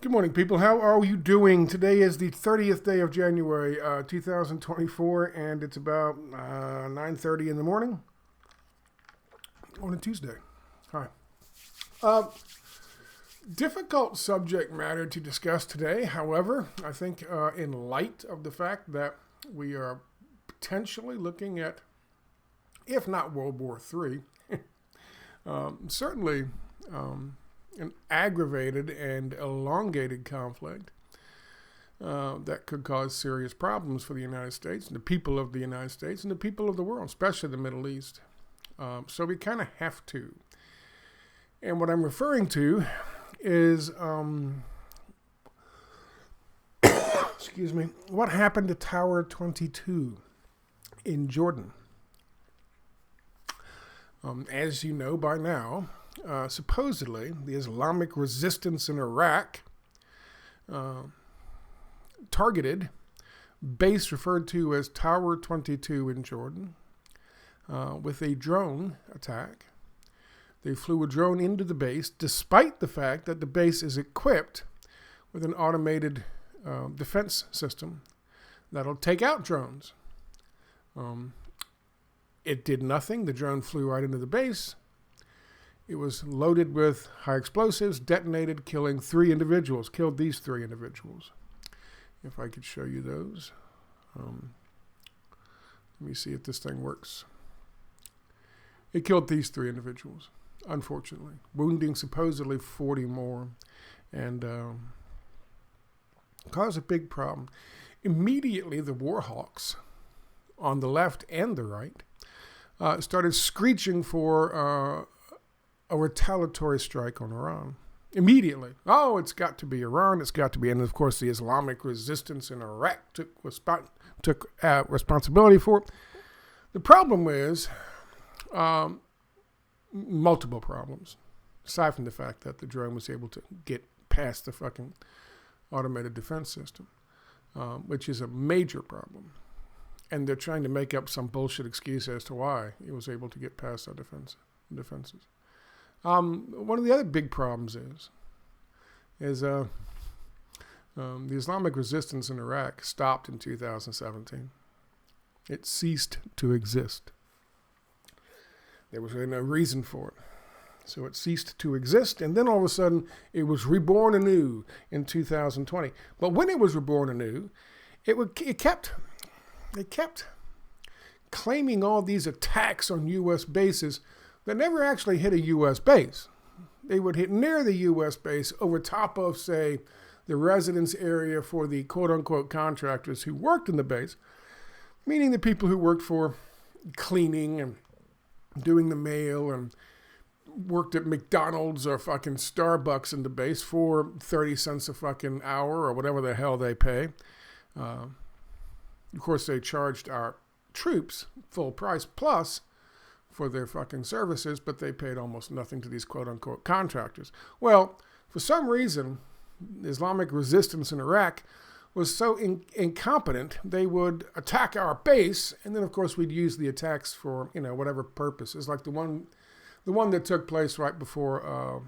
Good morning, people. How are you doing? Today is the 30th day of January, 2024, and it's about 9:30 in the morning on a Tuesday. Hi. Uh, Difficult subject matter to discuss today. However, I think in light of the fact that we are potentially looking at, if not World War III, certainly an aggravated and elongated conflict that could cause serious problems for the United States and the people of the United States and the people of the world, especially the Middle East. So we kind of have to. And what I'm referring to is, excuse me, what happened to Tower 22 in Jordan. As you know by now, supposedly the Islamic resistance in Iraq targeted base referred to as Tower 22 in Jordan with a drone attack. They flew a drone into the base despite the fact that the base is equipped with an automated defense system that'll take out drones. It did nothing. The drone flew right into the base. It was loaded with high explosives, detonated, killing killed these three individuals. If I could show you those. Let me see if this thing works. It killed these three individuals, unfortunately, wounding supposedly 40 more, and caused a big problem. Immediately, the Warhawks on the left and the right started screeching for a retaliatory strike on Iran. Immediately. Oh, it's got to be Iran. It's got to be. And of course, the Islamic resistance in Iraq took responsibility for it. The problem is multiple problems, aside from the fact that the drone was able to get past the fucking automated defense system, which is a major problem. And they're trying to make up some bullshit excuse as to why it was able to get past our defenses. One of the other big problems is the Islamic resistance in Iraq stopped in 2017. It ceased to exist. There was really no reason for it. So it ceased to exist, and then all of a sudden it was reborn anew in 2020. But when it was reborn anew, they kept claiming all these attacks on U.S. bases that never actually hit a U.S. base. They would hit near the U.S. base over top of, say, the residence area for the quote-unquote contractors who worked in the base, meaning the people who worked for cleaning and doing the mail and worked at McDonald's or fucking Starbucks in the base for 30 cents a fucking hour or whatever the hell they pay. Of course, they charged our troops full price plus for their fucking services, but they paid almost nothing to these quote-unquote contractors. Well, for some reason, Islamic resistance in Iraq was so incompetent, they would attack our base, and then, of course, we'd use the attacks for, whatever purposes, like the one that took place right before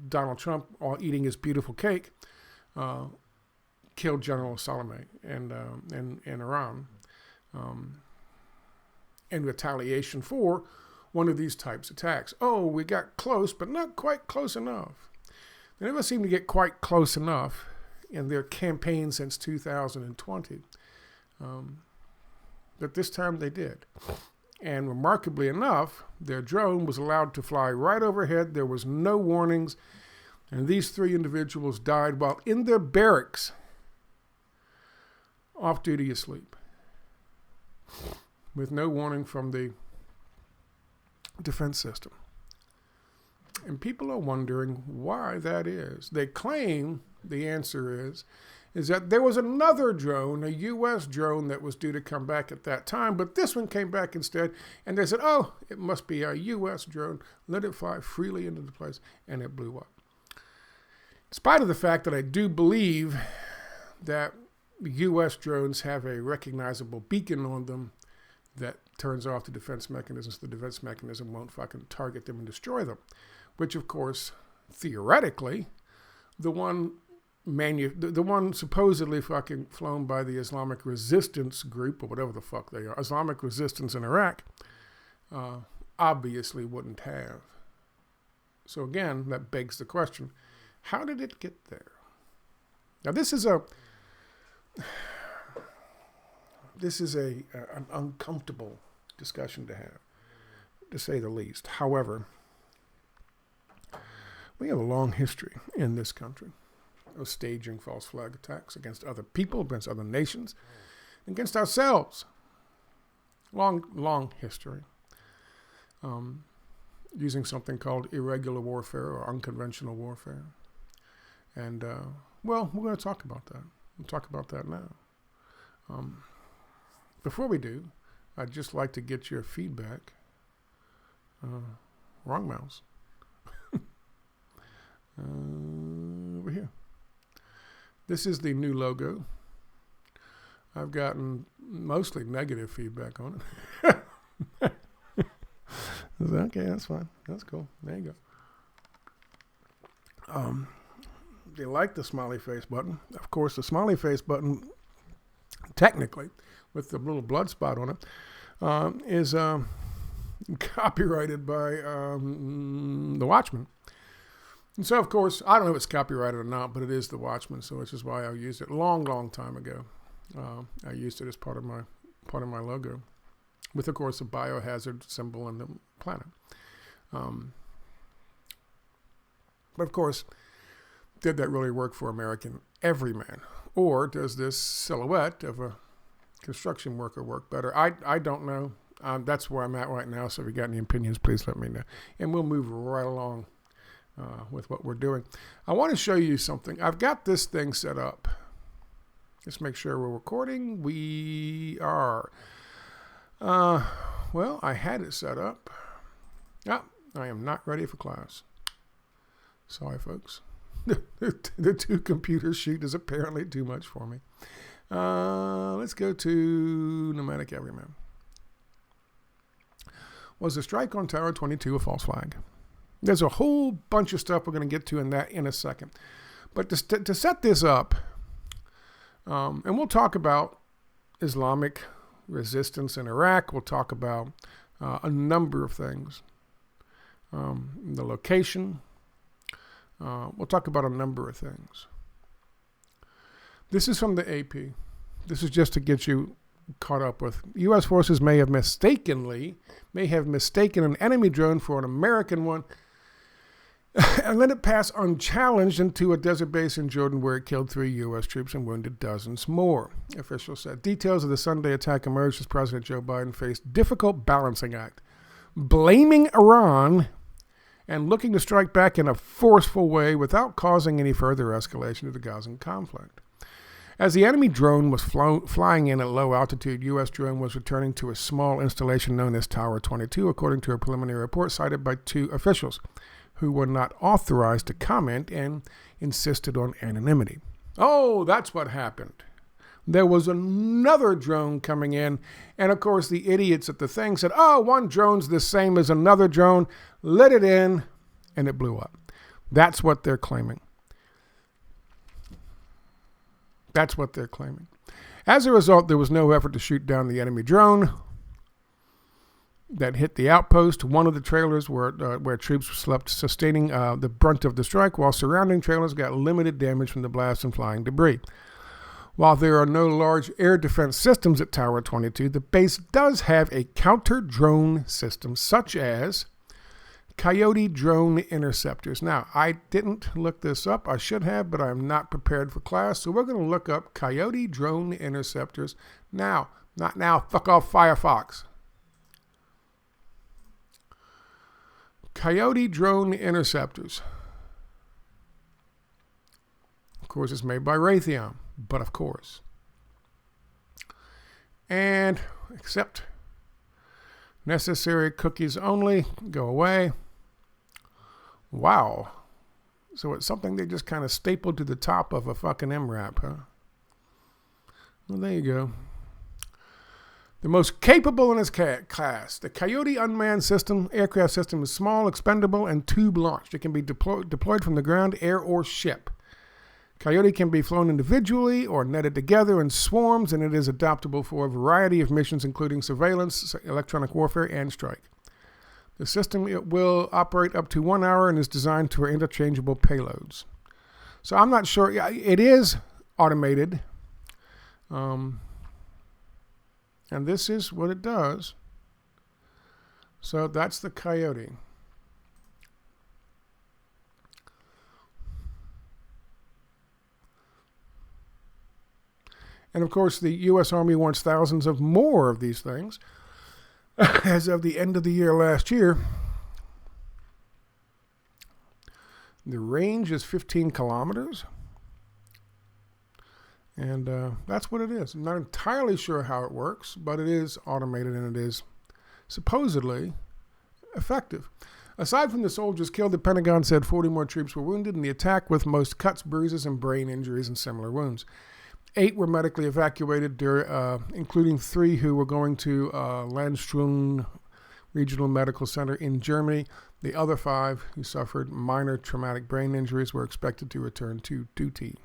Donald Trump, while eating his beautiful cake, killed General Soleimani in Iran. In retaliation for one of these types of attacks. Oh, we got close, but not quite close enough. They never seem to get quite close enough in their campaign since 2020. But this time they did. And remarkably enough, their drone was allowed to fly right overhead. There was no warnings. And these three individuals died while in their barracks, off duty asleep, with no warning from the defense system. And people are wondering why that is. They claim the answer is that there was another drone, a U.S. drone that was due to come back at that time, but this one came back instead, and they said, oh, it must be a U.S. drone. Let it fly freely into the place, and it blew up. In spite of the fact that I do believe that U.S. drones have a recognizable beacon on them that turns off the defense mechanisms, the defense mechanism won't fucking target them and destroy them, which, of course, theoretically, the one the one supposedly fucking flown by the Islamic Resistance Group, or whatever the fuck they are, Islamic Resistance in Iraq, obviously wouldn't have. So again, that begs the question, how did it get there? Now this is an uncomfortable discussion to have, to say the least. However, we have a long history in this country of staging false flag attacks against other people, against other nations, against ourselves. Long history. Using something called irregular warfare or unconventional warfare. And, well, we're going to talk about that. We'll talk about that now. Before we do, I'd just like to get your feedback. Wrong mouse. Over here. This is the new logo. I've gotten mostly negative feedback on it. Okay, that's fine. That's cool. There you go. They like the smiley face button. Of course, the smiley face button, technically, with the little blood spot on it, is copyrighted by the Watchman. And so, of course, I don't know if it's copyrighted or not, but it is the Watchman, so which is why I used it long time ago. I used it as part of my logo, with, of course, a biohazard symbol and the planet. But, of course, did that really work for American everyman? Or does this silhouette of a construction worker work better? I don't know. That's where I'm at right now, so if you got any opinions, please let me know. And we'll move right along with what we're doing. I want to show you something. I've got this thing set up. Let's make sure we're recording. We are. Well, I had it set up. I am not ready for class. Sorry, folks. The two computer shoot is apparently too much for me. Let's go to Nomadic Everyman. Was the strike on Tower 22 a false flag? There's a whole bunch of stuff we're going to get to in that in a second. But to set this up, and we'll talk about Islamic resistance in Iraq. We'll talk about a number of things. The location. We'll talk about a number of things. This is from the AP. This is just to get you caught up with. U.S. forces may have mistaken an enemy drone for an American one and let it pass unchallenged into a desert base in Jordan where it killed 3 U.S. troops and wounded dozens more, officials said. Details of the Sunday attack emerged as President Joe Biden faced difficult balancing act, blaming Iran and looking to strike back in a forceful way without causing any further escalation of the Gazan conflict. As the enemy drone was flying in at low altitude, U.S. drone was returning to a small installation known as Tower 22, according to a preliminary report cited by 2 officials who were not authorized to comment and insisted on anonymity. Oh, that's what happened. There was another drone coming in, and of course the idiots at the thing said, oh, one drone's the same as another drone, let it in, and it blew up. That's what they're claiming. That's what they're claiming. As a result, there was no effort to shoot down the enemy drone that hit the outpost, one of the trailers where troops slept, sustaining the brunt of the strike, while surrounding trailers got limited damage from the blast and flying debris. While there are no large air defense systems at Tower 22, the base does have a counter-drone system, such as Coyote drone interceptors. Now, I didn't look this up. I should have, but I'm not prepared for class. So we're going to look up Coyote drone interceptors now. Not now. Fuck off, Firefox. Coyote drone interceptors. Of course, it's made by Raytheon, but of course. And accept. Necessary cookies only. Go away. Wow. So it's something they just kind of stapled to the top of a fucking MRAP, huh? Well, there you go. The most capable in its class. The Coyote unmanned aircraft system is small, expendable, and tube launched. It can be deployed from the ground, air, or ship. Coyote can be flown individually or netted together in swarms, and it is adaptable for a variety of missions, including surveillance, electronic warfare, and strike. The system will operate up to 1 hour and is designed for interchangeable payloads. So I'm not sure. Yeah, it is automated. And this is what it does. So that's the Coyote. And of course, the U.S. Army wants thousands of more of these things. As of the end of the year last year, the range is 15 kilometers. And that's what it is. I'm not entirely sure how it works, but it is automated and it is supposedly effective. Aside from the soldiers killed, the Pentagon said 40 more troops were wounded in the attack, with most cuts, bruises, and brain injuries and similar wounds. 8 were medically evacuated, including 3 who were going to Landstuhl Regional Medical Center in Germany. The other 5 who suffered minor traumatic brain injuries were expected to return to duty.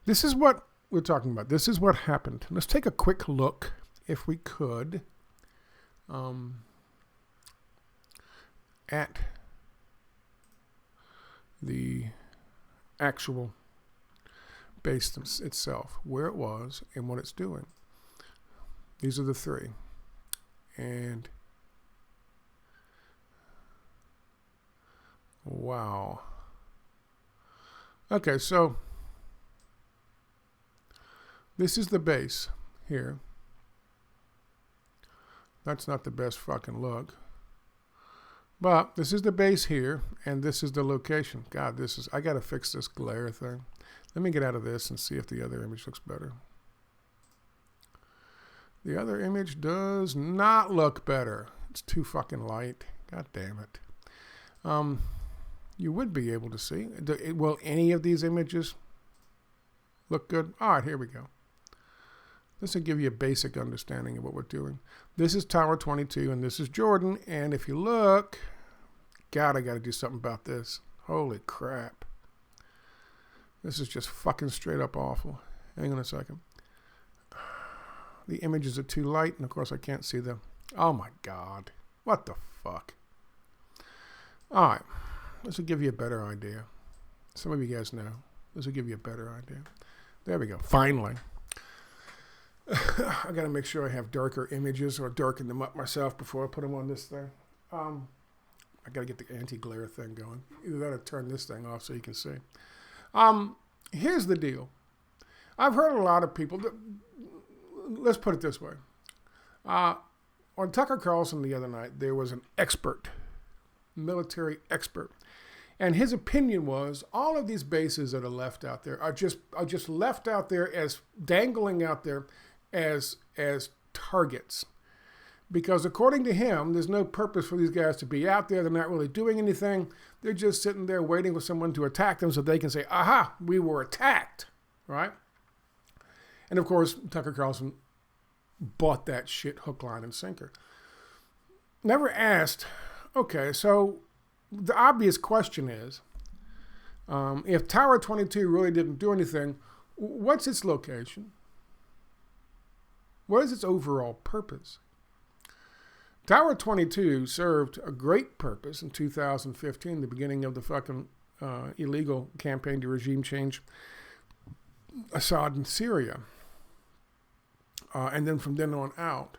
This is what we're talking about. This is what happened. Let's take a quick look, if we could, at the actual base itself, where it was and what it's doing. These are the 3. And wow. Okay, so this is the base here. That's not the best fucking look. But this is the base here, and this is the location. God, I gotta fix this glare thing. Let me get out of this and see if the other image looks better. The other image does not look better. It's too fucking light. God damn it. You would be able to see. Will any of these images look good? All right, here we go. This will give you a basic understanding of what we're doing. This is Tower 22, and this is Jordan. And if you look, God, I got to do something about this. Holy crap. This is just fucking straight up awful. Hang on a second. The images are too light, and of course I can't see them. Oh my God. What the fuck? All right. This will give you a better idea. Some of you guys know. This will give you a better idea. There we go. Finally. I got to make sure I have darker images or darken them up myself before I put them on this thing. I got to get the anti-glare thing going. Either that or turn this thing off so you can see. Here's the deal. I've heard a lot of people, let's put it this way. On Tucker Carlson the other night, there was an expert, military expert. And his opinion was all of these bases that are left out there are just left out there as dangling out there as targets. Because according to him, there's no purpose for these guys to be out there. They're not really doing anything. They're just sitting there waiting for someone to attack them so they can say, aha, we were attacked, right? And of course, Tucker Carlson bought that shit hook, line, and sinker. Never asked, okay, so the obvious question is, if Tower 22 really didn't do anything, what's its location? What is its overall purpose? Tower 22 served a great purpose in 2015, the beginning of the fucking illegal campaign to regime change Assad in Syria. And then from then on out,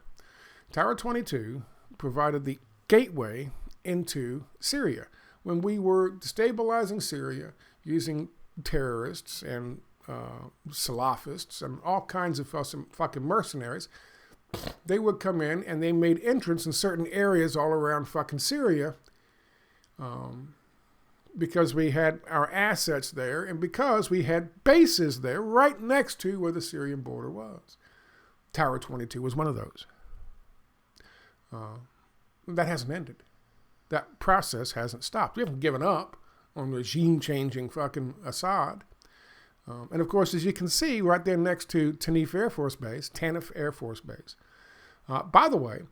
Tower 22 provided the gateway into Syria. When we were destabilizing Syria using terrorists and Salafists and all kinds of fucking mercenaries, they would come in and they made entrance in certain areas all around fucking Syria because we had our assets there and because we had bases there right next to where the Syrian border was. Tower 22 was one of those. That hasn't ended. That process hasn't stopped. We haven't given up on regime-changing fucking Assad. And of course, as you can see, right there next to Tanif Air Force Base. By the way,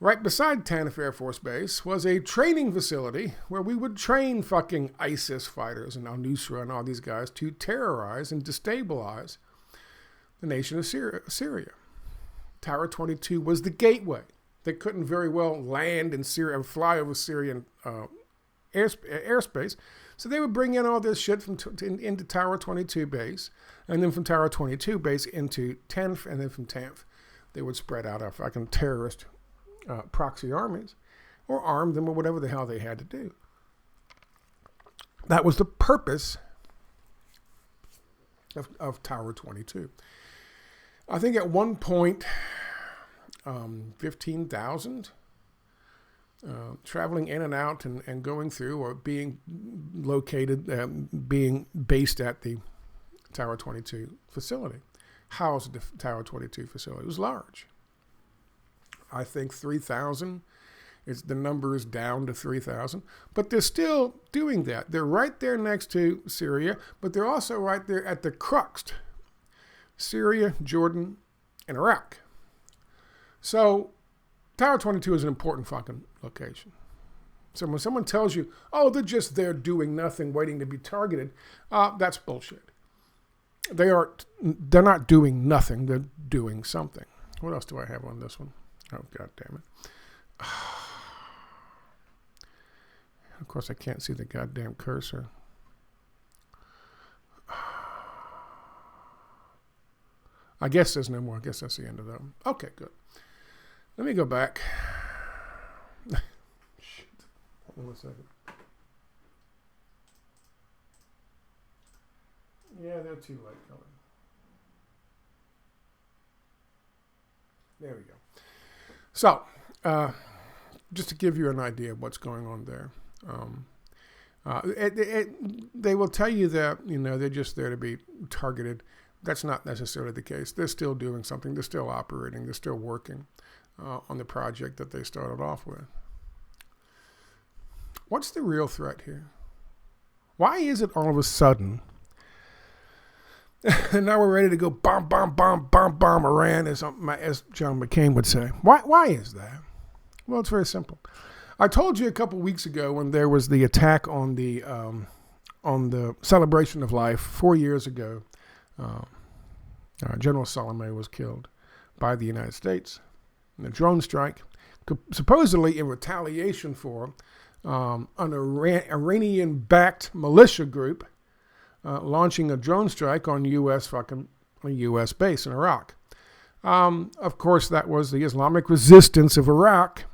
Right beside Tanf Air Force Base was a training facility where we would train fucking ISIS fighters and al-Nusra and all these guys to terrorize and destabilize the nation of Syria. Tower 22 was the gateway. They couldn't very well land in Syria and fly over Syrian airspace, so they would bring in all this shit into Tower 22 base, and then from Tower 22 base into Tanf, and then from Tanf, they would spread out our fucking terrorist proxy armies, or arm them, or whatever the hell they had to do. That was the purpose of Tower 22. I think at one point, 15,000 traveling in and out and going through, or being located, being based at the Tower 22 facility, housed at the Tower 22 facility. It was large. I think 3,000. The number is down to 3,000. But they're still doing that. They're right there next to Syria, but they're also right there at the crux. Syria, Jordan, and Iraq. So Tower 22 is an important fucking location. So when someone tells you, oh, they're just there doing nothing, waiting to be targeted, that's bullshit. They're not doing nothing. They're doing something. What else do I have on this one? Oh, God damn it. Of course, I can't see the goddamn cursor. I guess there's no more. I guess that's the end of that one. Okay, good. Let me go back. Shit. Hold on a second. Yeah, they're too light colored. There we go. So, just to give you an idea of what's going on there, they will tell you that, they're just there to be targeted. That's not necessarily the case. They're still doing something. They're still operating. They're still working on the project that they started off with. What's the real threat here? Why is it all of a sudden, and now we're ready to go bomb Iran, as John McCain would say. Why is that? Well, it's very simple. I told you a couple weeks ago when there was the attack on the celebration of life 4 years ago. General Salome was killed by the United States in a drone strike, supposedly in retaliation for an Iranian-backed militia group launching a drone strike on a U.S. base in Iraq. Of course, that was the Islamic resistance of Iraq,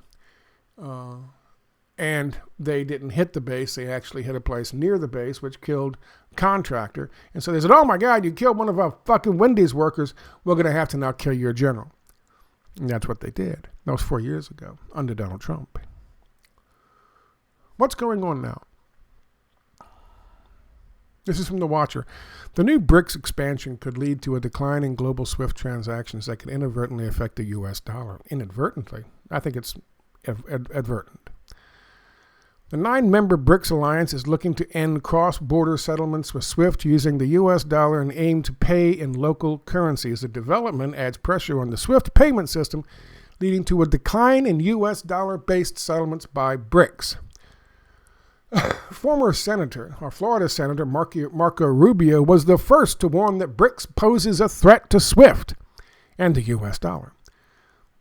and they didn't hit the base. They actually hit a place near the base, which killed a contractor. And so they said, oh my God, you killed one of our fucking Wendy's workers. We're going to have to now kill your general. And that's what they did. That was 4 years ago under Donald Trump. What's going on now? This is from The Watcher. The new BRICS expansion could lead to a decline in global SWIFT transactions that could inadvertently affect the U.S. dollar. Inadvertently? I think it's advertent. The 9-member BRICS alliance is looking to end cross-border settlements with SWIFT using the U.S. dollar and aim to pay in local currencies. The development adds pressure on the SWIFT payment system, leading to a decline in U.S. dollar-based settlements by BRICS. Former Senator, or Florida Senator Marco Rubio, was the first to warn that BRICS poses a threat to SWIFT and the U.S. dollar.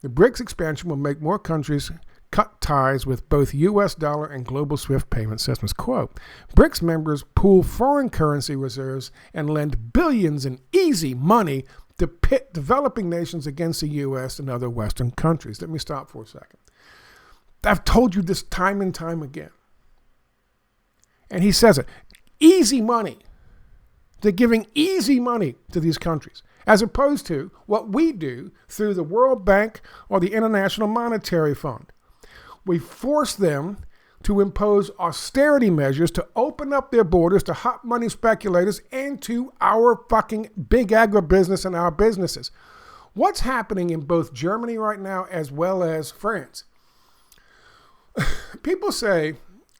The BRICS expansion will make more countries cut ties with both U.S. dollar and global SWIFT payment systems. Quote, BRICS members pool foreign currency reserves and lend billions in easy money to pit developing nations against the U.S. and other Western countries. Let me stop for a second. I've told you this time and time again. And he says it. Easy money. They're giving easy money to these countries, as opposed to what we do through the World Bank or the International Monetary Fund. We force them to impose austerity measures to open up their borders to hot money speculators and to our fucking big agribusiness and our businesses. What's happening in both Germany right now as well as France? People say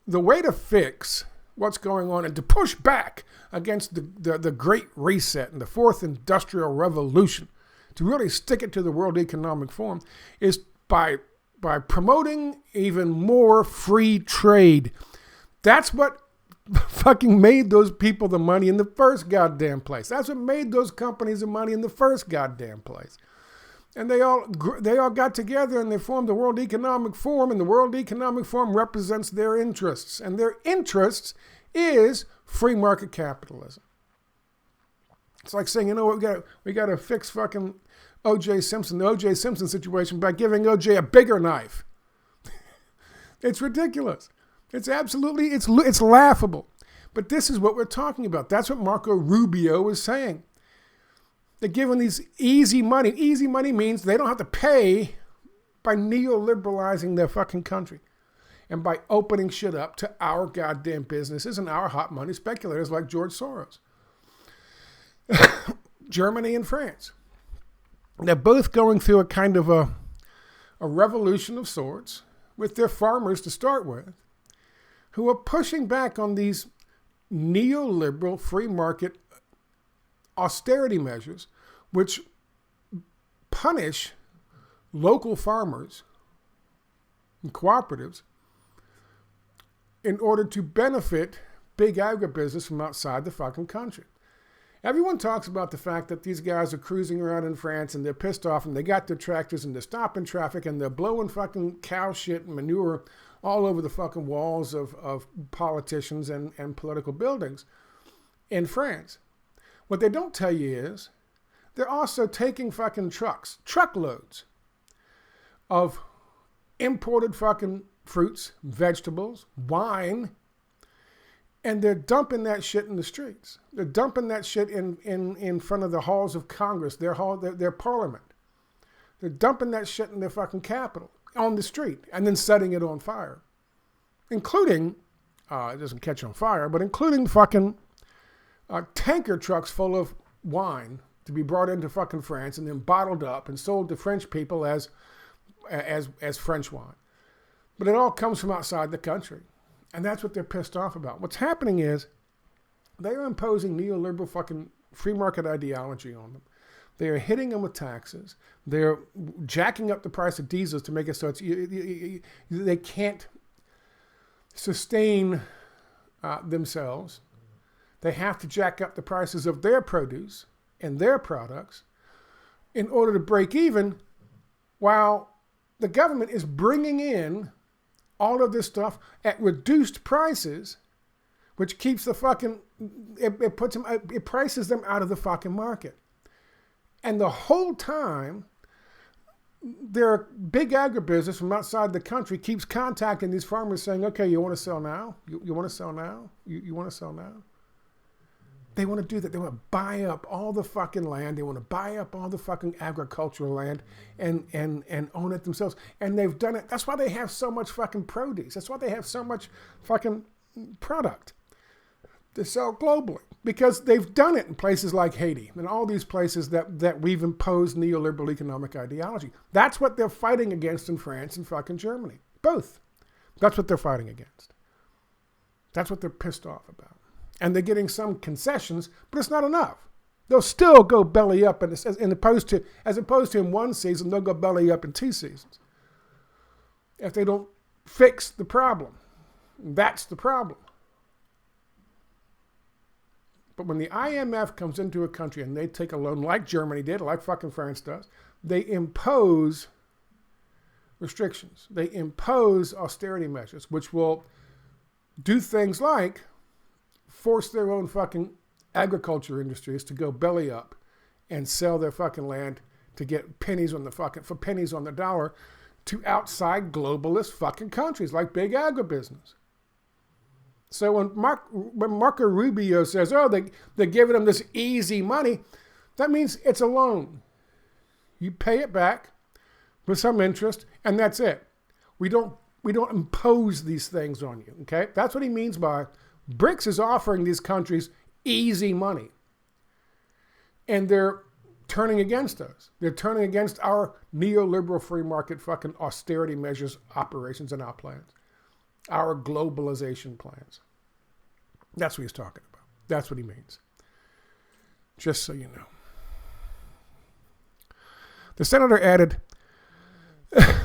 the way to fix what's going on and to push back against the Great Reset and the Fourth Industrial Revolution, to really stick it to the World Economic Forum, is by by promoting even more free trade. That's what fucking made those people the money in the first goddamn place. That's what made those companies the money in the first goddamn place. And they all got together and they formed the World Economic Forum, and the World Economic Forum represents their interests. And their interests is free market capitalism. It's like saying, you know what, we got to fix fucking O.J. Simpson, the O.J. Simpson situation, by giving O.J. a bigger knife. It's ridiculous. It's absolutely, it's laughable. But this is what we're talking about. That's what Marco Rubio is saying. They're giving these easy money. Easy money means they don't have to pay by neoliberalizing their fucking country and by opening shit up to our goddamn businesses and our hot money speculators like George Soros. Germany and France. They're both going through a kind of a revolution of sorts with their farmers to start with, who are pushing back on these neoliberal free market austerity measures, which punish local farmers and cooperatives in order to benefit big agribusiness from outside the fucking country. Everyone talks about the fact that these guys are cruising around in France and they're pissed off and they got their tractors and they're stopping traffic and they're blowing fucking cow shit and manure all over the fucking walls of politicians and political buildings in France. What they don't tell you is they're also taking fucking truckloads of imported fucking fruits, vegetables, wine, and they're dumping that shit in the streets. They're dumping that shit in front of the halls of Congress, their parliament. They're dumping that shit in their fucking capital on the street and then setting it on fire. Including, it doesn't catch on fire, but including fucking tanker trucks full of wine to be brought into fucking France and then bottled up and sold to French people as French wine. But it all comes from outside the country. And that's what they're pissed off about. What's happening is they are imposing neoliberal fucking free market ideology on them. They are hitting them with taxes. They're jacking up the price of diesels to make it so they can't sustain themselves. They have to jack up the prices of their produce and their products in order to break even, while the government is bringing in all of this stuff at reduced prices, which keeps the fucking, it prices them out of the fucking market. And the whole time, their big agribusiness from outside the country keeps contacting these farmers saying, okay, you want to sell now? You want to sell now? You want to sell now? They want to do that. They want to buy up all the fucking land. They want to buy up all the fucking agricultural land and own it themselves. And they've done it. That's why they have so much fucking produce. That's why they have so much fucking product to sell globally. Because they've done it in places like Haiti and all these places that we've imposed neoliberal economic ideology. That's what they're fighting against in France and fucking Germany. Both. That's what they're fighting against. That's what they're pissed off about. And they're getting some concessions, but it's not enough. They'll still go belly up, as opposed to in one season, they'll go belly up in 2 seasons. If they don't fix the problem. That's the problem. But when the IMF comes into a country and they take a loan like Germany did, like fucking France does, they impose restrictions. They impose austerity measures, which will do things like force their own fucking agriculture industries to go belly up and sell their fucking land to get pennies on the dollar to outside globalist fucking countries like big agribusiness. So when Marco Rubio says, oh, they're giving them this easy money, that means it's a loan. You pay it back with some interest, and that's it. We don't impose these things on you, okay? That's what he means by BRICS is offering these countries easy money. And they're turning against us. They're turning against our neoliberal free market fucking austerity measures, operations, and our plans. Our globalization plans. That's what he's talking about. That's what he means. Just so you know. The senator added,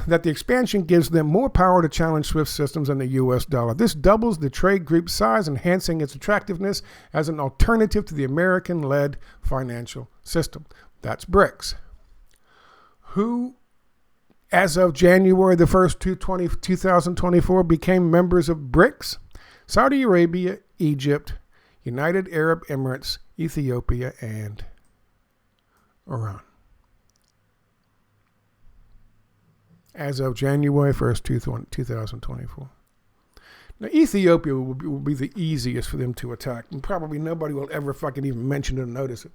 that the expansion gives them more power to challenge SWIFT systems than the US dollar. This doubles the trade group's size, enhancing its attractiveness as an alternative to the American-led financial system. That's BRICS. Who, as of January the 1st, 2024, became members of BRICS? Saudi Arabia, Egypt, United Arab Emirates, Ethiopia, and Iran. As of January 1st, 2024. Now, Ethiopia will be the easiest for them to attack, and probably nobody will ever fucking even mention it or notice it.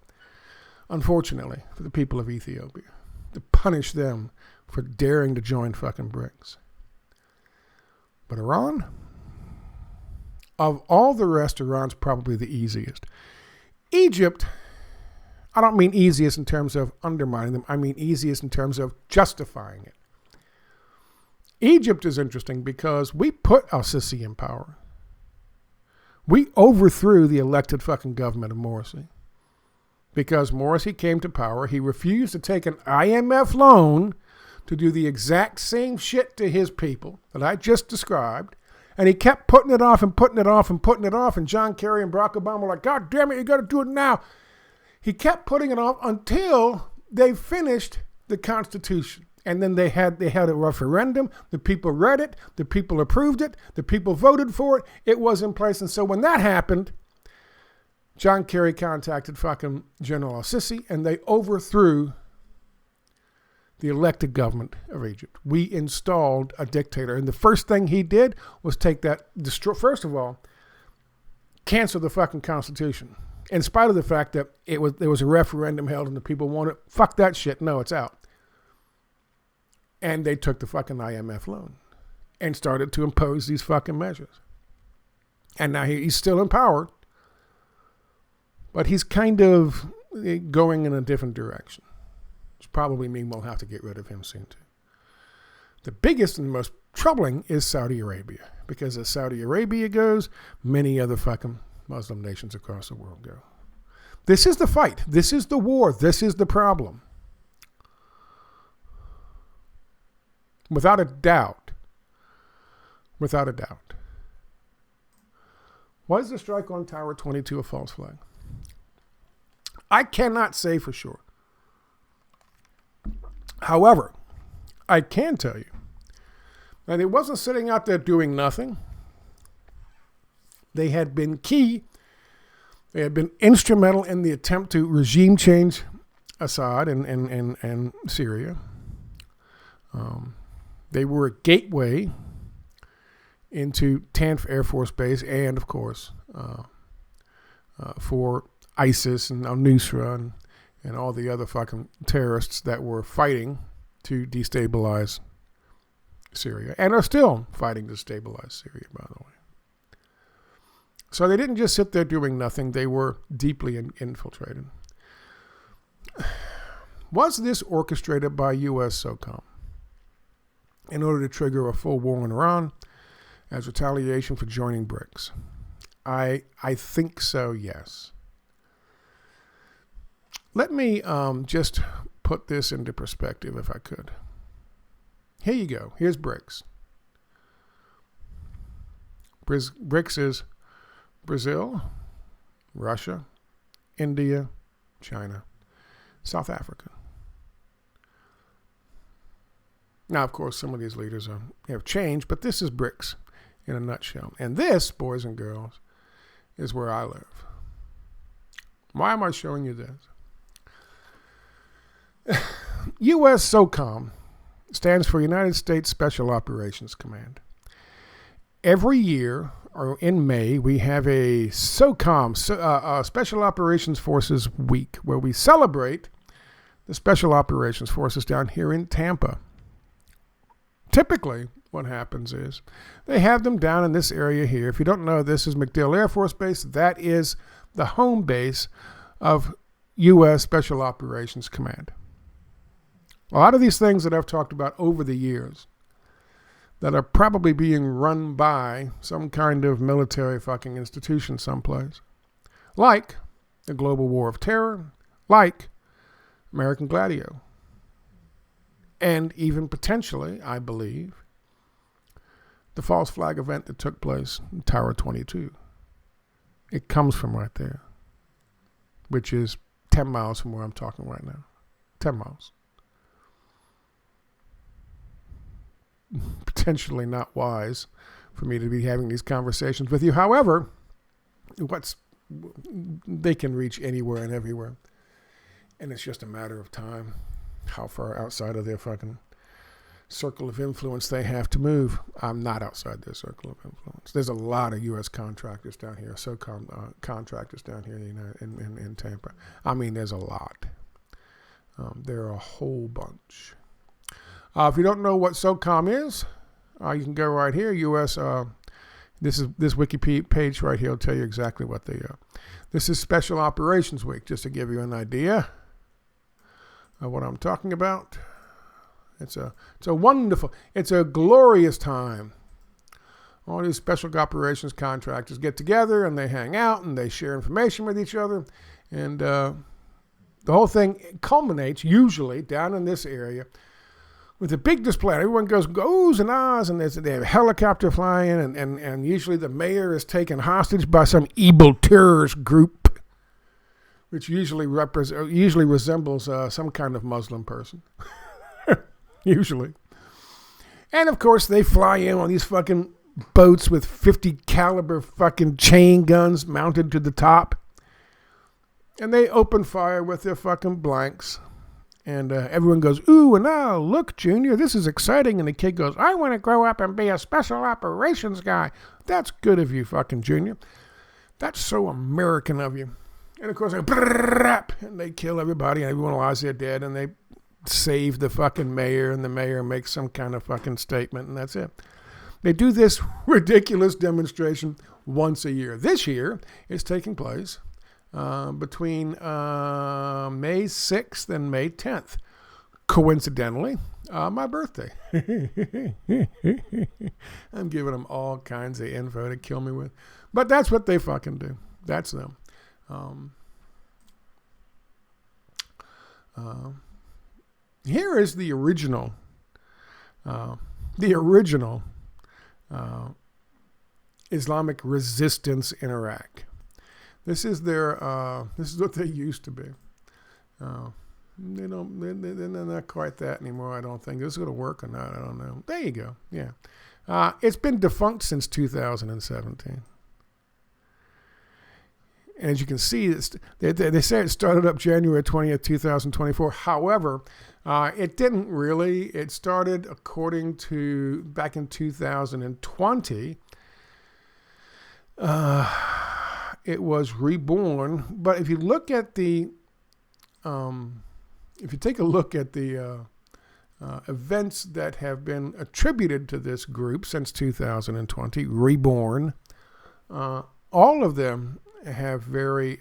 Unfortunately, for the people of Ethiopia, to punish them for daring to join fucking BRICS. But Iran? Of all the rest, Iran's probably the easiest. Egypt, I don't mean easiest in terms of undermining them. I mean easiest in terms of justifying it. Egypt is interesting because we put al-Sisi in power. We overthrew the elected fucking government of Morsi. Because Morsi came to power, he refused to take an IMF loan to do the exact same shit to his people that I just described. And he kept putting it off and putting it off and putting it off. And John Kerry and Barack Obama were like, God damn it, you got to do it now. He kept putting it off until they finished the Constitution. And then they had a referendum. The people read it. The people approved it. The people voted for it. It was in place. And so when that happened, John Kerry contacted fucking General al-Sisi, and they overthrew the elected government of Egypt. We installed a dictator. And the first thing he did was first of all, cancel the fucking Constitution. In spite of the fact that there was a referendum held and the people wanted, fuck that shit. No, it's out. And they took the fucking IMF loan and started to impose these fucking measures. And now he's still in power, but he's kind of going in a different direction. Which probably means we'll have to get rid of him soon too. The biggest and most troubling is Saudi Arabia, because as Saudi Arabia goes, many other fucking Muslim nations across the world go. This is the fight. This is the war. This is the problem. Without a doubt. Without a doubt. Was the strike on Tower 22 a false flag? I cannot say for sure. However, I can tell you that it wasn't sitting out there doing nothing. They had been key. They had been instrumental in the attempt to regime change Assad and Syria. They were a gateway into Tanf Air Force Base and, of course, for ISIS and al-Nusra and all the other fucking terrorists that were fighting to destabilize Syria and are still fighting to stabilize Syria, by the way. So they didn't just sit there doing nothing. They were deeply infiltrated. Was this orchestrated by USSOCOM in order to trigger a full war on Iran as retaliation for joining BRICS? I think so, yes. Let me just put this into perspective if I could. Here you go. Here's BRICS. BRICS is Brazil, Russia, India, China, South Africa. Now, of course, some of these leaders have changed, but this is BRICS in a nutshell. And this, boys and girls, is where I live. Why am I showing you this? USSOCOM stands for United States Special Operations Command. Every year, or in May, we have a SOCOM, Special Operations Forces Week, where we celebrate the Special Operations Forces down here in Tampa. Typically, what happens is they have them down in this area here. If you don't know, this is MacDill Air Force Base. That is the home base of U.S. Special Operations Command. A lot of these things that I've talked about over the years that are probably being run by some kind of military fucking institution someplace, like the Global War of Terror, like American Gladio. and even potentially, I believe, the false flag event that took place in Tower 22. It comes from right there, which is 10 miles from where I'm talking right now. 10 miles. Potentially not wise for me to be having these conversations with you. However, they can reach anywhere and everywhere. And it's just a matter of time how far outside of their fucking circle of influence they have to move. I'm not outside their circle of influence. There's a lot of U.S. contractors down here, SOCOM contractors down here in Tampa. I mean, there's a lot. There are a whole bunch. If you don't know what SOCOM is, you can go right here. This wiki page right here will tell you exactly what they are. This is Special Operations Week, just to give you an idea of what I'm talking about. It's a wonderful, it's a glorious time. All these special operations contractors get together and they hang out and they share information with each other. And the whole thing culminates usually down in this area with a big display. Everyone goes and ahs, and they have a helicopter flying in, and usually the mayor is taken hostage by some evil terrorist group, which usually resembles some kind of Muslim person. Usually. And of course they fly in on these fucking boats with 50 caliber fucking chain guns mounted to the top. And they open fire with their fucking blanks. And everyone goes, ooh and ah, look, Junior, this is exciting. And the kid goes, I want to grow up and be a special operations guy. That's good of you, fucking Junior. That's so American of you. And of course, and they kill everybody, and everyone lies there dead, and they save the fucking mayor, and the mayor makes some kind of fucking statement, and that's it. They do this ridiculous demonstration once a year. This year, it's taking place between May 6th and May 10th. Coincidentally, my birthday. I'm giving them all kinds of info to kill me with. But that's what they fucking do. That's them. Here is the original Islamic resistance in Iraq. This is their. This is what they used to be. They're not quite that anymore. I don't think this is going to work or not. I don't know. There you go. Yeah, it's been defunct since 2017. And as you can see, they say it started up January 20th, 2024. However, it didn't really. It started according to back in 2020. It was reborn. But if you look at the, if you take a look at the events that have been attributed to this group since 2020, reborn, all of them have very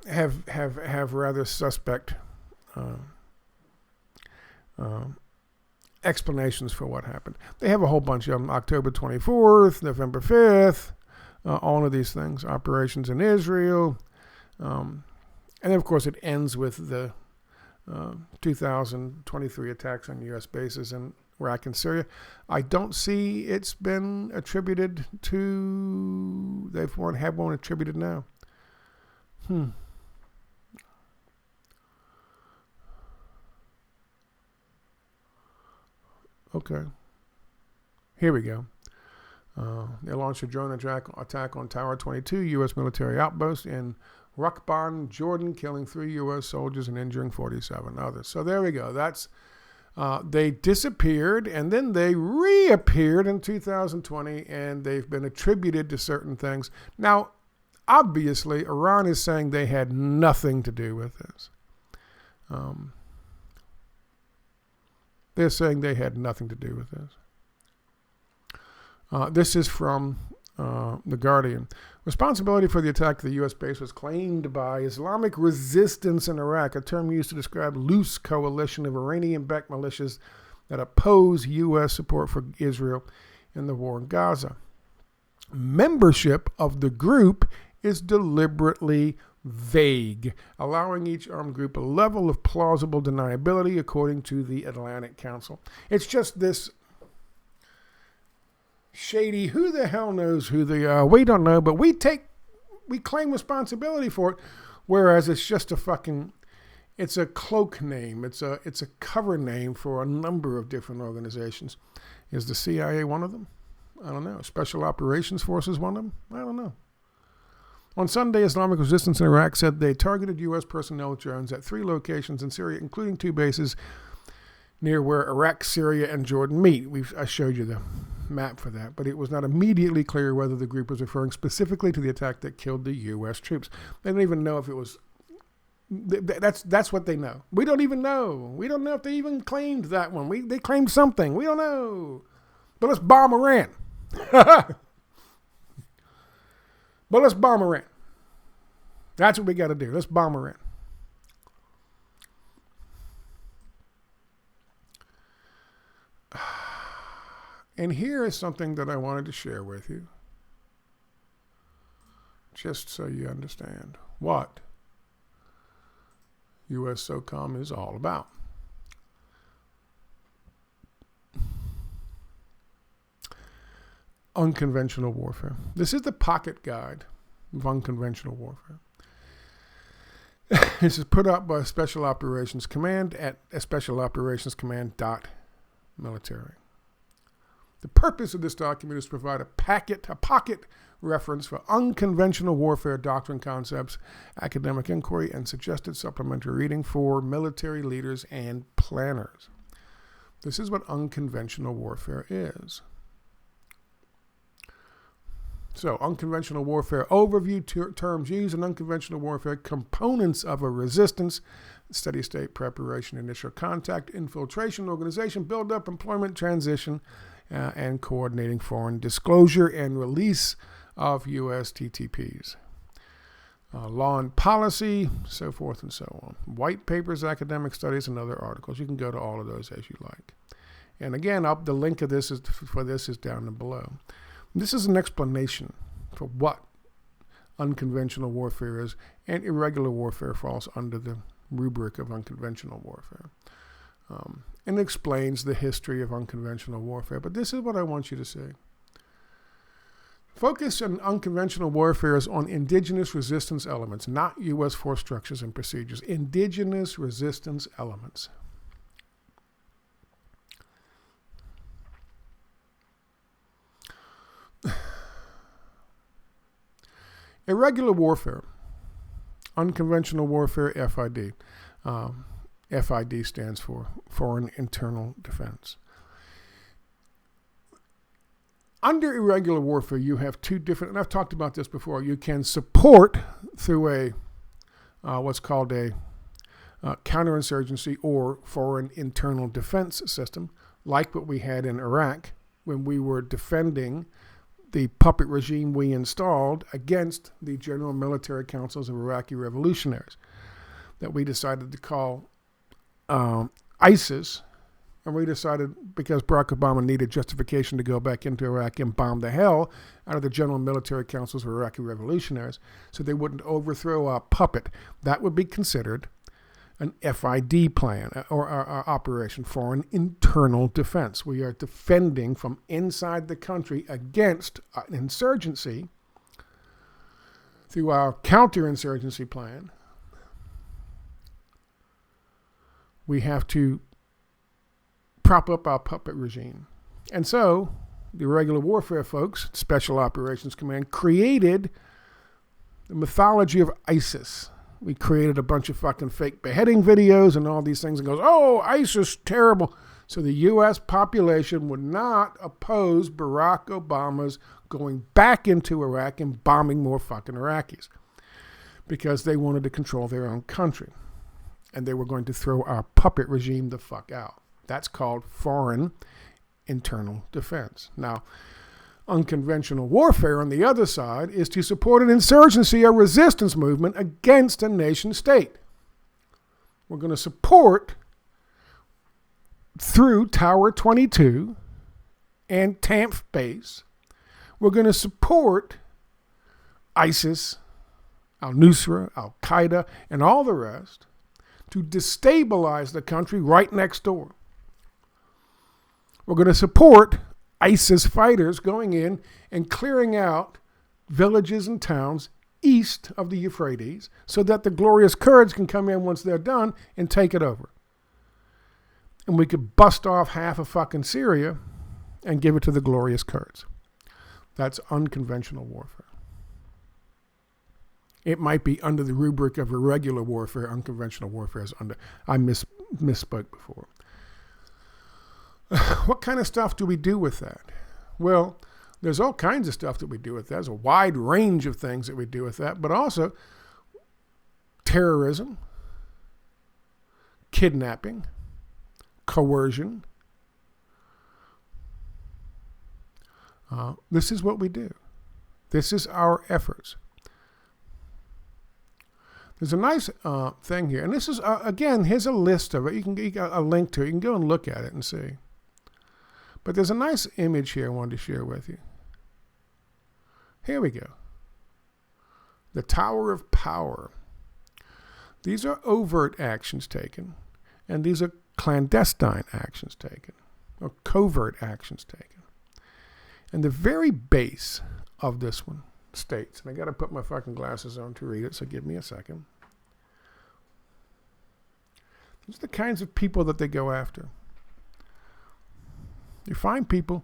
have rather suspect explanations for what happened. They have a whole bunch of them: October 24th, November 5th, all of these things, operations in Israel, and then of course it ends with the 2023 attacks on U.S. bases in Iraq and Syria. I don't see it's been attributed to. They have one attributed now. Okay. Here we go. They launched a drone attack on Tower 22, U.S. military outpost in Raqban, Jordan, killing 3 U.S. soldiers and injuring 47 others. So there we go. That's they disappeared, and then they reappeared in 2020, and they've been attributed to certain things. Now, obviously, Iran is saying they had nothing to do with this. They're saying they had nothing to do with this. This is from The Guardian. Responsibility for the attack to the U.S. base was claimed by Islamic Resistance in Iraq, a term used to describe loose coalition of Iranian-backed militias that oppose U.S. support for Israel in the war in Gaza. Membership of the group is deliberately vague, allowing each armed group a level of plausible deniability according to the Atlantic Council. It's just this shady, who the hell knows who they are? We don't know, but we claim responsibility for it, whereas it's just it's a cloak name. It's a cover name for a number of different organizations. Is the CIA one of them? I don't know. Special Operations Forces one of them? I don't know. On Sunday, Islamic Resistance in Iraq said they targeted U.S. personnel drones at 3 locations in Syria, including 2 bases near where Iraq, Syria, and Jordan meet. I showed you the map for that, but it was not immediately clear whether the group was referring specifically to the attack that killed the U.S. troops. They don't even know if it was... That's what they know. We don't even know. We don't know if they even claimed that one. They claimed something. We don't know. But let's bomb Iran. But let's bomb Iran. That's what we got to do. Let's bomb Iran. And here is something that I wanted to share with you, just so you understand what USSOCOM is all about. Unconventional warfare. This is the pocket guide of unconventional warfare. This is put up by Special Operations Command at specialoperationscommand.military. The purpose of this document is to provide a pocket reference for unconventional warfare doctrine concepts, academic inquiry, and suggested supplementary reading for military leaders and planners. This is what unconventional warfare is. So, unconventional warfare overview, terms used in unconventional warfare, components of a resistance, steady state preparation, initial contact, infiltration, organization, build-up, employment, transition, and coordinating foreign disclosure and release of U.S. TTPs. Law and policy, so forth and so on. White papers, academic studies, and other articles. You can go to all of those as you like. And again, the link of this is down below. This is an explanation for what unconventional warfare is, and irregular warfare falls under the rubric of unconventional warfare. And explains the history of unconventional warfare. But this is what I want you to see. Focus on unconventional warfare is on indigenous resistance elements, not U.S. force structures and procedures. Indigenous resistance elements. Irregular warfare, unconventional warfare, FID. FID stands for Foreign Internal Defense. Under irregular warfare, you have 2 different, and I've talked about this before, you can support through what's called a counterinsurgency or foreign internal defense system, like what we had in Iraq when we were defending the puppet regime we installed against the general military councils of Iraqi revolutionaries that we decided to call ISIS. And we decided, because Barack Obama needed justification to go back into Iraq and bomb the hell out of the general military councils of Iraqi revolutionaries so they wouldn't overthrow our puppet. That would be considered an FID plan or operation, foreign internal defense. We are defending from inside the country against an insurgency through our counterinsurgency plan. We have to prop up our puppet regime. And so the irregular warfare folks, Special Operations Command, created the mythology of ISIS. We created a bunch of fucking fake beheading videos and all these things and goes, oh, ISIS, terrible. So the U.S. population would not oppose Barack Obama's going back into Iraq and bombing more fucking Iraqis because they wanted to control their own country. And they were going to throw our puppet regime the fuck out. That's called foreign internal defense. Now, unconventional warfare on the other side is to support an insurgency or resistance movement against a nation state. We're going to support through Tower 22 and al-Tanf base. We're going to support ISIS, al-Nusra, al-Qaeda, and all the rest to destabilize the country right next door. We're going to support ISIS fighters going in and clearing out villages and towns east of the Euphrates so that the glorious Kurds can come in once they're done and take it over. And we could bust off half of fucking Syria and give it to the glorious Kurds. That's unconventional warfare. It might be under the rubric of irregular warfare. Unconventional warfare is under. I misspoke before. What kind of stuff do we do with that? Well, there's all kinds of stuff that we do with that. There's a wide range of things that we do with that, but also terrorism, kidnapping, coercion. This is what we do. This is our efforts. There's a nice thing here, and this is, again, here's a list of it. You can get a link to it. You can go and look at it and see. But there's a nice image here I wanted to share with you. Here we go. The Tower of Power. These are overt actions taken, and these are clandestine actions taken, or covert actions taken. And the very base of this one states, and I got to put my fucking glasses on to read it, so give me a second. These are the kinds of people that they go after. You find people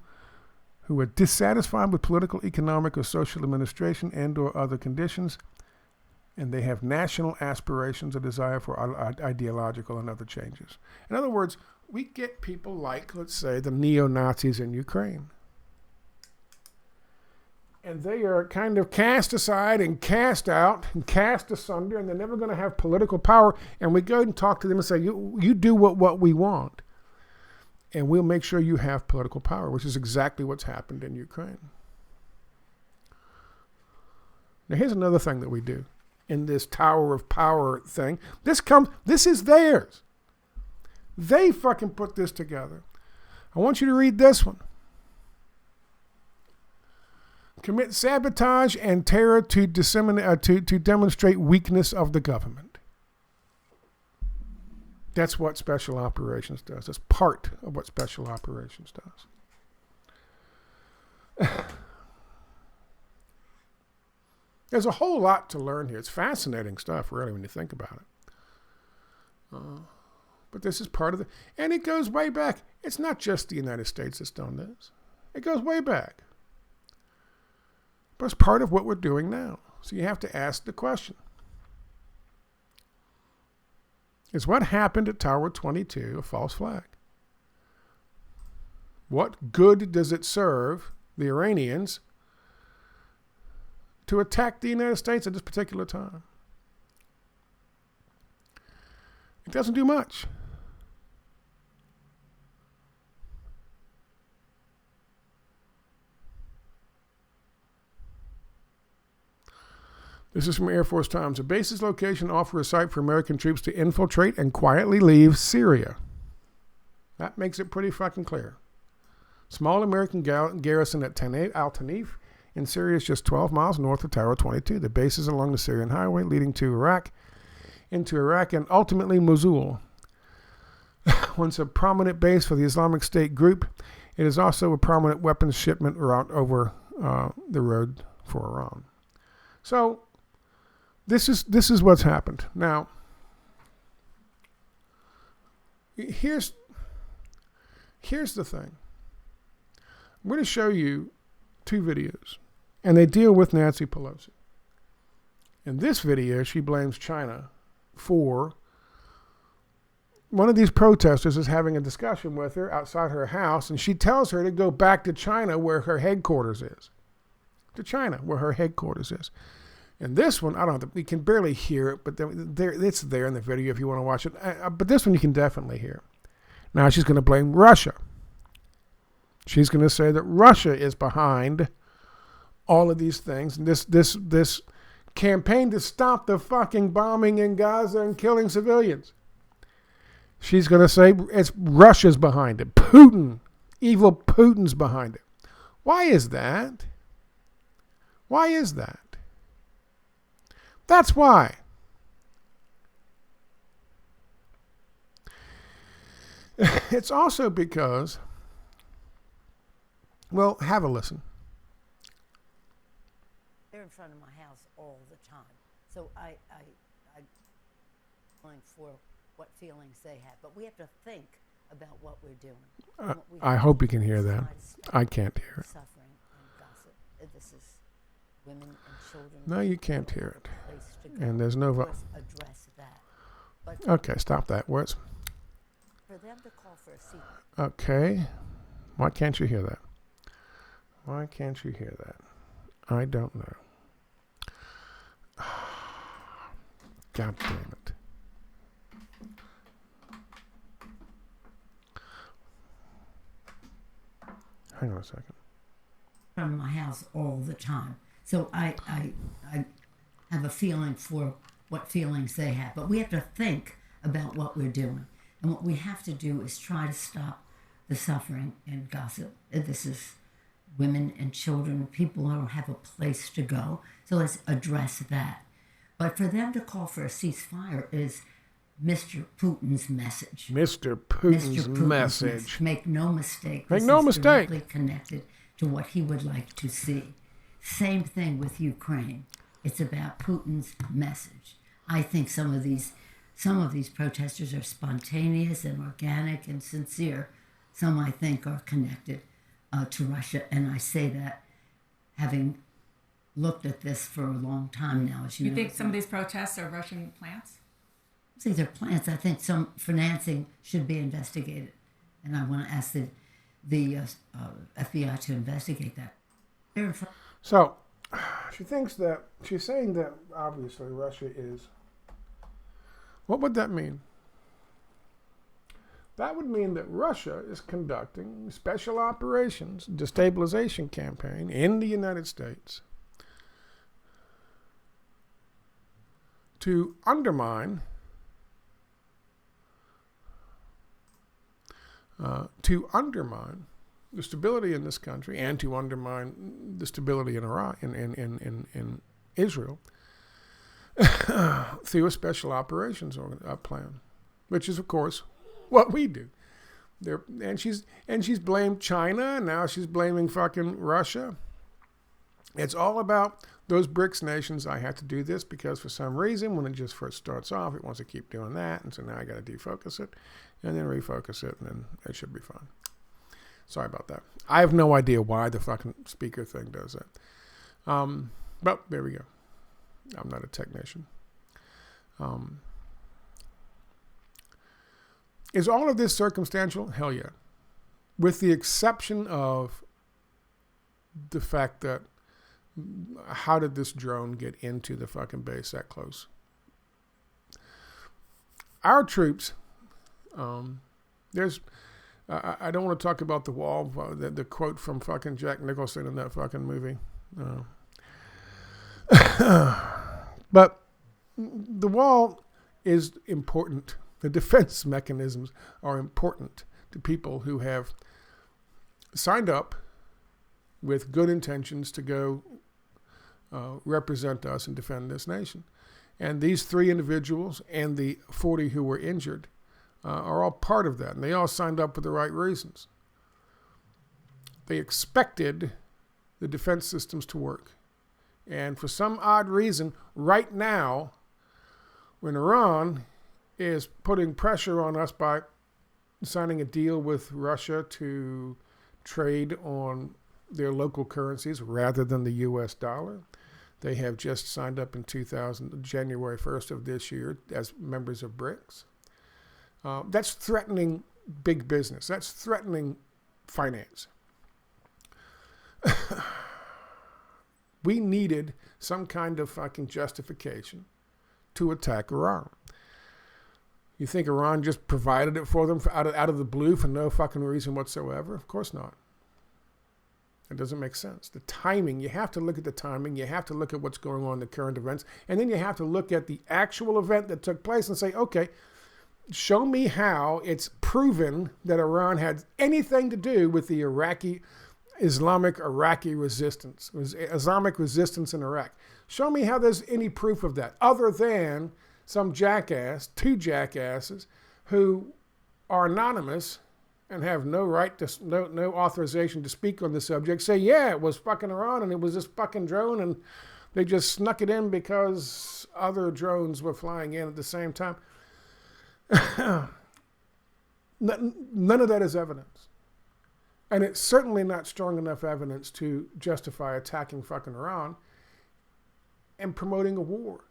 who are dissatisfied with political, economic, or social administration and or other conditions, and they have national aspirations or desire for ideological and other changes. In other words, we get people like, let's say, the neo-Nazis in Ukraine. And they are kind of cast aside and cast out and cast asunder, and they're never going to have political power. And we go and talk to them and say, you do what we want, and we'll make sure you have political power, which is exactly what's happened in Ukraine. Now, here's another thing that we do in this Tower of Power thing. This is theirs. They fucking put this together. I want you to read this one. Commit sabotage and terror to demonstrate weakness of the government. That's what special operations does. That's part of what special operations does. There's a whole lot to learn here. It's fascinating stuff, really, when you think about it. But this is part of the... And it goes way back. It's not just the United States that's done this. It goes way back. But it's part of what we're doing now. So you have to ask the question. Is what happened at Tower 22 a false flag? What good does it serve the Iranians to attack the United States at this particular time? It doesn't do much. This is from Air Force Times. A base's location offers a site for American troops to infiltrate and quietly leave Syria. That makes it pretty fucking clear. Small American garrison at al-Tanf in Syria is just 12 miles north of Tower 22. The base is along the Syrian highway leading to Iraq, into Iraq, and ultimately Mosul. Once a prominent base for the Islamic State group, it is also a prominent weapons shipment route over the road for Iran. So, this is what's happened. Now, here's the thing. I'm going to show you two videos, and they deal with Nancy Pelosi. In this video, she blames China for one of these protesters is having a discussion with her outside her house, and she tells her to go back to China where her headquarters is. To China, where her headquarters is. And this one, I don't know, we can barely hear it, but it's there in the video if you want to watch it. But this one you can definitely hear. Now she's going to blame Russia. She's going to say that Russia is behind all of these things. And this campaign to stop the fucking bombing in Gaza and killing civilians. She's going to say it's Russia's behind it. Putin, evil Putin's behind it. Why is that? Why is that? That's why. It's also because, well, have a listen. They're in front of my house all the time. So I going for what feelings they have. But we have to think about what we're doing. I hope you can hear that. I can't hear it. Suffering and gossip. This is women and children. No, you can't hear it. And there's no address that. But okay, stop that. Words. For them to call for a seat. Okay. Why can't you hear that? Why can't you hear that? I don't know. God damn it. Hang on a second. From my house all the time. So I have a feeling for what feelings they have. But we have to think about what we're doing. And what we have to do is try to stop the suffering and gossip. This is women and children, people who don't have a place to go. So let's address that. But for them to call for a ceasefire is Mr. Putin's message. Mr. Putin's message. Make no mistake. Make no mistake. Directly connected to what he would like to see. Same thing with Ukraine. It's about Putin's message. I think some of these protesters are spontaneous and organic and sincere. Some I think are connected to Russia, and I say that having looked at this for a long time now. As you think some of these protests are Russian plants? These are plants. I think some financing should be investigated, and I want to ask the FBI to investigate that. So, she's saying that obviously Russia is. What would that mean? That would mean that Russia is conducting special operations, destabilization campaign in the United States to undermine the stability in this country and to undermine the stability in Iraq, in Israel, through a special operations plan, which is, of course, what we do. And she's blamed China, and now she's blaming fucking Russia. It's all about those BRICS nations. I have to do this because for some reason, when it just first starts off, it wants to keep doing that, and so now I got to defocus it, and then refocus it, and then it should be fine. Sorry about that. I have no idea why the fucking speaker thing does that. But there we go. I'm not a technician. Is all of this circumstantial? Hell yeah. With the exception of the fact that how did this drone get into the fucking base that close? Our troops, I don't want to talk about the wall, the quote from fucking Jack Nicholson in that fucking movie. But the wall is important. The defense mechanisms are important to people who have signed up with good intentions to go represent us and defend this nation. And these 3 individuals and the 40 who were injured are all part of that. And they all signed up for the right reasons. They expected the defense systems to work. And for some odd reason, right now, when Iran is putting pressure on us by signing a deal with Russia to trade on their local currencies rather than the U.S. dollar, they have just signed up in January 1st of this year as members of BRICS. That's threatening big business. That's threatening finance. We needed some kind of fucking justification to attack Iran. You think Iran just provided it for them out of the blue for no fucking reason whatsoever? Of course not. It doesn't make sense. The timing, you have to look at the timing. You have to look at what's going on in the current events. And then you have to look at the actual event that took place and say, okay, show me how it's proven that Iran had anything to do with the Islamic resistance in Iraq. Show me how there's any proof of that other than some jackass, two jackasses, who are anonymous and have no right to, no authorization to speak on the subject, say, yeah, it was fucking Iran and it was this fucking drone and they just snuck it in because other drones were flying in at the same time. None of that is evidence. And it's certainly not strong enough evidence to justify attacking fucking Iran and promoting a war.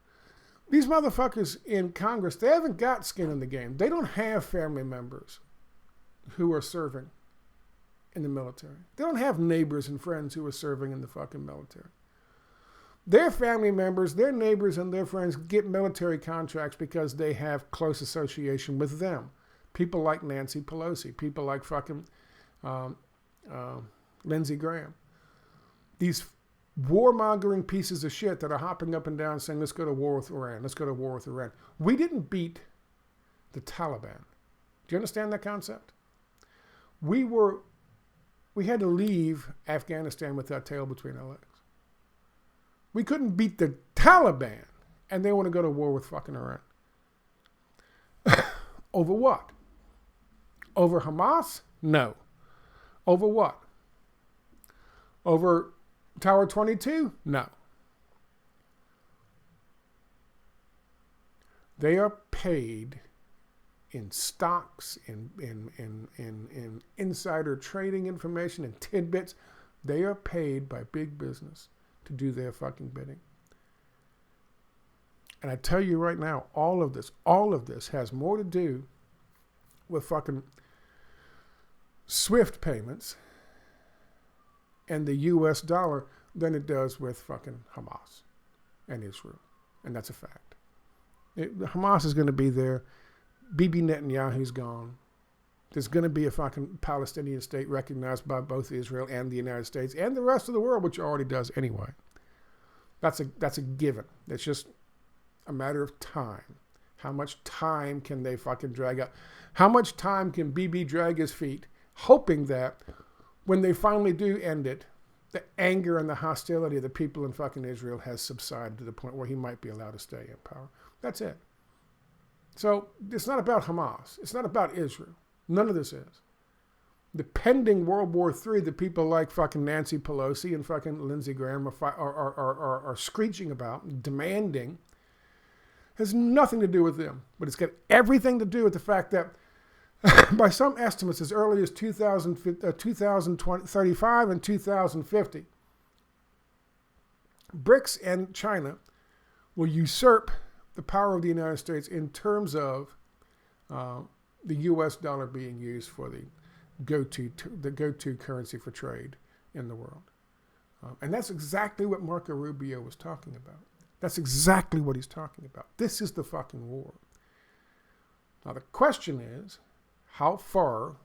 These motherfuckers in Congress, they haven't got skin in the game. They don't have family members who are serving in the military. They don't have neighbors and friends who are serving in the fucking military. Their family members, their neighbors, and their friends get military contracts because they have close association with them. People like Nancy Pelosi, people like fucking Lindsey Graham. These warmongering pieces of shit that are hopping up and down saying, let's go to war with Iran, let's go to war with Iran. We didn't beat the Taliban. Do you understand that concept? We had to leave Afghanistan with our tail between our legs. We couldn't beat the Taliban, and they want to go to war with fucking Iran. Over what? Over Hamas? No. Over what? Over Tower 22? No. They are paid in stocks, in insider trading information, and tidbits. They are paid by big business to do their fucking bidding. And I tell you right now, all of this has more to do with fucking SWIFT payments and the US dollar than it does with fucking Hamas and Israel. And that's a fact. Hamas is going to be there. Bibi Netanyahu's gone. There's going to be a fucking Palestinian state recognized by both Israel and the United States and the rest of the world, which it already does anyway. That's a given. It's just a matter of time. How much time can they fucking drag out? How much time can Bibi drag his feet, hoping that when they finally do end it, the anger and the hostility of the people in fucking Israel has subsided to the point where he might be allowed to stay in power. That's it. So it's not about Hamas. It's not about Israel. None of this is. The pending World War III that people like fucking Nancy Pelosi and fucking Lindsey Graham are screeching about, demanding, has nothing to do with them. But it's got everything to do with the fact that by some estimates as early as 2035 and 2050, BRICS and China will usurp the power of the United States in terms of the U.S. dollar being used for the go-to currency for trade in the world. And that's exactly what Marco Rubio was talking about. That's exactly what he's talking about. This is the fucking war. Now the question is, how far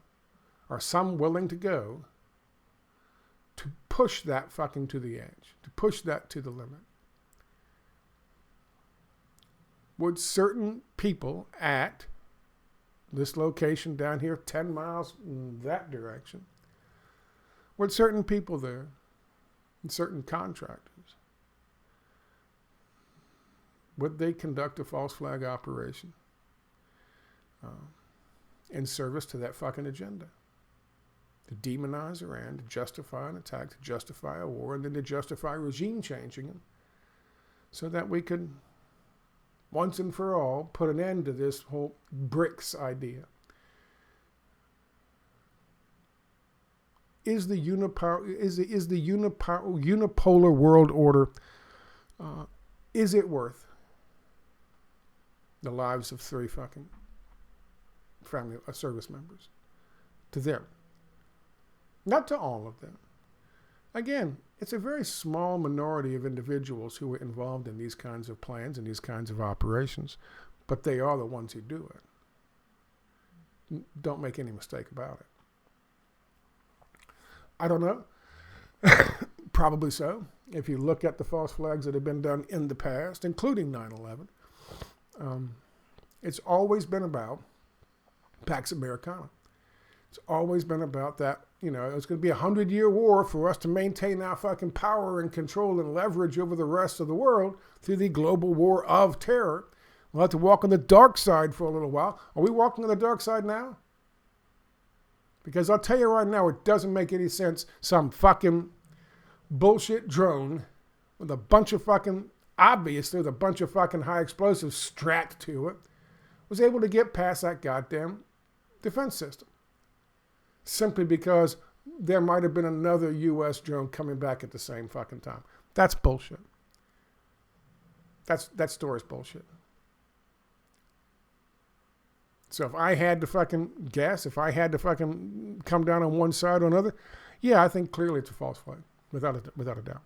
are some willing to go to push that fucking to the edge, to push that to the limit? Would certain people at this location down here, 10 miles in that direction, would certain people there and certain contractors, would they conduct a false flag operation in service to that fucking agenda? To demonize Iran, to justify an attack, to justify a war, and then to justify regime changing them so that we could once and for all put an end to this whole BRICS idea. Is the unipolar world order, is it worth the lives of 3 fucking family service members? To them. Not to all of them. Again, it's a very small minority of individuals who are involved in these kinds of plans and these kinds of operations, but they are the ones who do it. Don't make any mistake about it. I don't know. Probably so. If you look at the false flags that have been done in the past, including 9/11, it's always been about Pax Americana. It's always been about that, it's going to be a 100-year war for us to maintain our fucking power and control and leverage over the rest of the world through the global war of terror. We'll have to walk on the dark side for a little while. Are we walking on the dark side now? Because I'll tell you right now, it doesn't make any sense. Some fucking bullshit drone with a bunch of fucking, obviously with a bunch of fucking high explosives strapped to it, was able to get past that goddamn defense system. Simply because there might have been another U.S. drone coming back at the same fucking time. That's bullshit. That story's bullshit. So if I had to fucking guess, if I had to fucking come down on one side or another, yeah, I think clearly it's a false flag, without a doubt.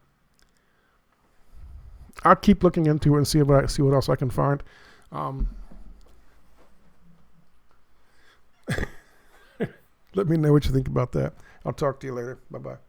I'll keep looking into it and see what else I can find. Let me know what you think about that. I'll talk to you later. Bye-bye.